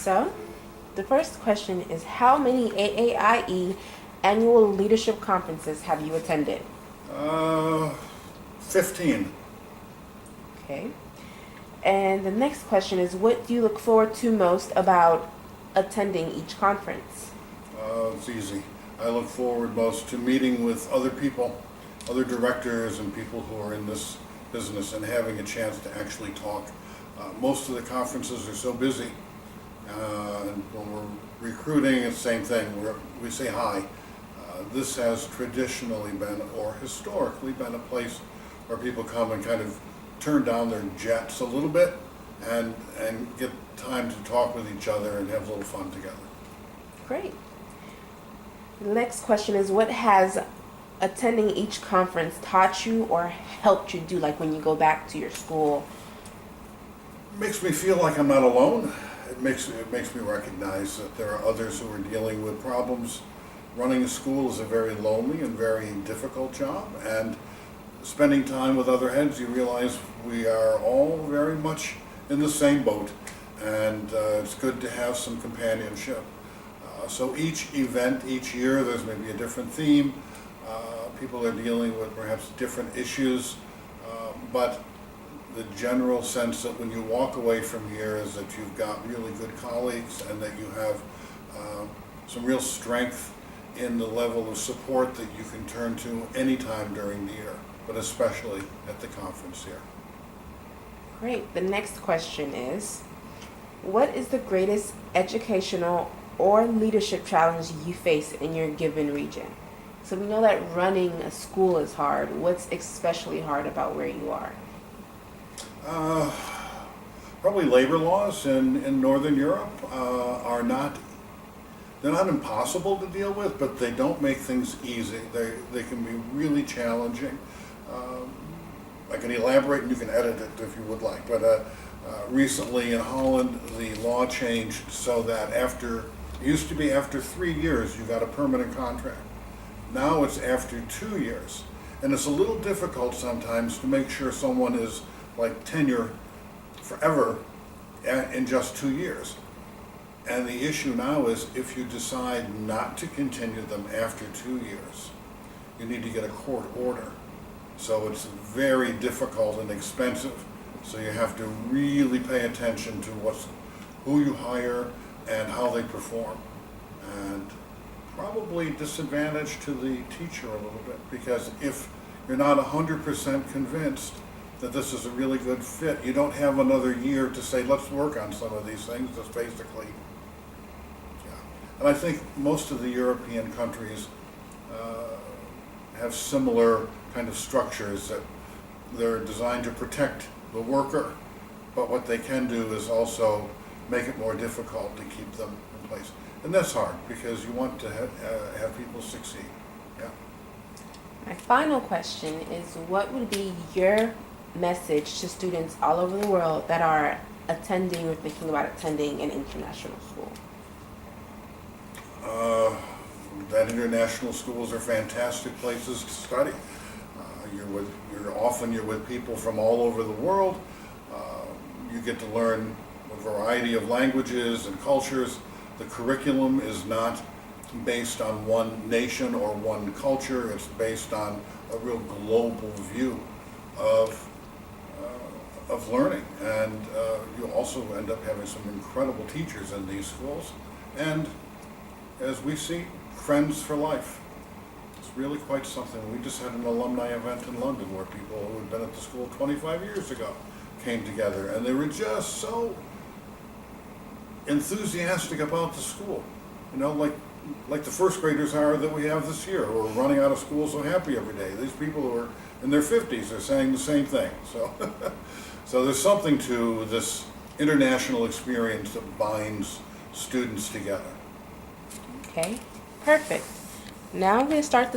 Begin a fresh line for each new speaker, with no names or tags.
So, the first question is, how many AAIE annual leadership conferences have you attended?
15.
Okay. And the next question is, what do you look forward to most about attending each conference?
It's easy. I look forward most to meeting with other people, other directors and people who are in this business and having a chance to actually talk. Most of the conferences are so busy. And when we're recruiting, it's the same thing. We say hi. This has traditionally been, or historically been, a place where people come and kind of turn down their jets a little bit and get time to talk with each other and have a little fun together.
Great. The next question is, what has attending each conference taught you or helped you do, like when you go back to your school?
It makes me feel like I'm not alone. It makes me recognize that there are others who are dealing with problems. Running a school is a very lonely and very difficult job, and spending time with other heads, you realize we are all very much in the same boat, and it's good to have some companionship. So each event, each year, there's maybe a different theme. People are dealing with perhaps different issues, but the general sense that when you walk away from here is that you've got really good colleagues and that you have some real strength in the level of support that you can turn to anytime during the year, but especially at the conference here.
Great. The next question is, what is the greatest educational or leadership challenge you face in your given region? So we know that running a school is hard. What's especially hard about where you are?
Probably labor laws in Northern Europe are not, they're not impossible to deal with, but they don't make things easy. They can be really challenging. I can elaborate and you can edit it if you would like, but recently in Holland the law changed so that it used to be after 3 years you got a permanent contract. Now it's after 2 years. And it's a little difficult sometimes to make sure someone is like tenure forever in just 2 years. And the issue now is if you decide not to continue them after 2 years, you need to get a court order. So it's very difficult and expensive. So you have to really pay attention to who you hire and how they perform. And probably disadvantage to the teacher a little bit, because if you're not 100% convinced that this is a really good fit, you don't have another year to say, let's work on some of these things. That's basically, yeah. And I think most of the European countries have similar kind of structures that they're designed to protect the worker, but what they can do is also make it more difficult to keep them in place. And that's hard because you want to have people succeed. Yeah.
My final question is, what would be your message to students all over the world that are attending or thinking about attending an international school?
That international schools are fantastic places to study. You're with people from all over the world. You get to learn a variety of languages and cultures. The curriculum is not based on one nation or one culture. It's based on a real global view of learning. And you also end up having some incredible teachers in these schools. And as we see, friends for life. It's really quite something. We just had an alumni event in London where people who had been at the school 25 years ago came together, and they were just so enthusiastic about the school. You know, like the first graders are that we have this year, who are running out of school so happy every day. These people who are in their 50s are saying the same thing. So, so there's something to this international experience that binds students together.
Okay, perfect. Now I'm going to start the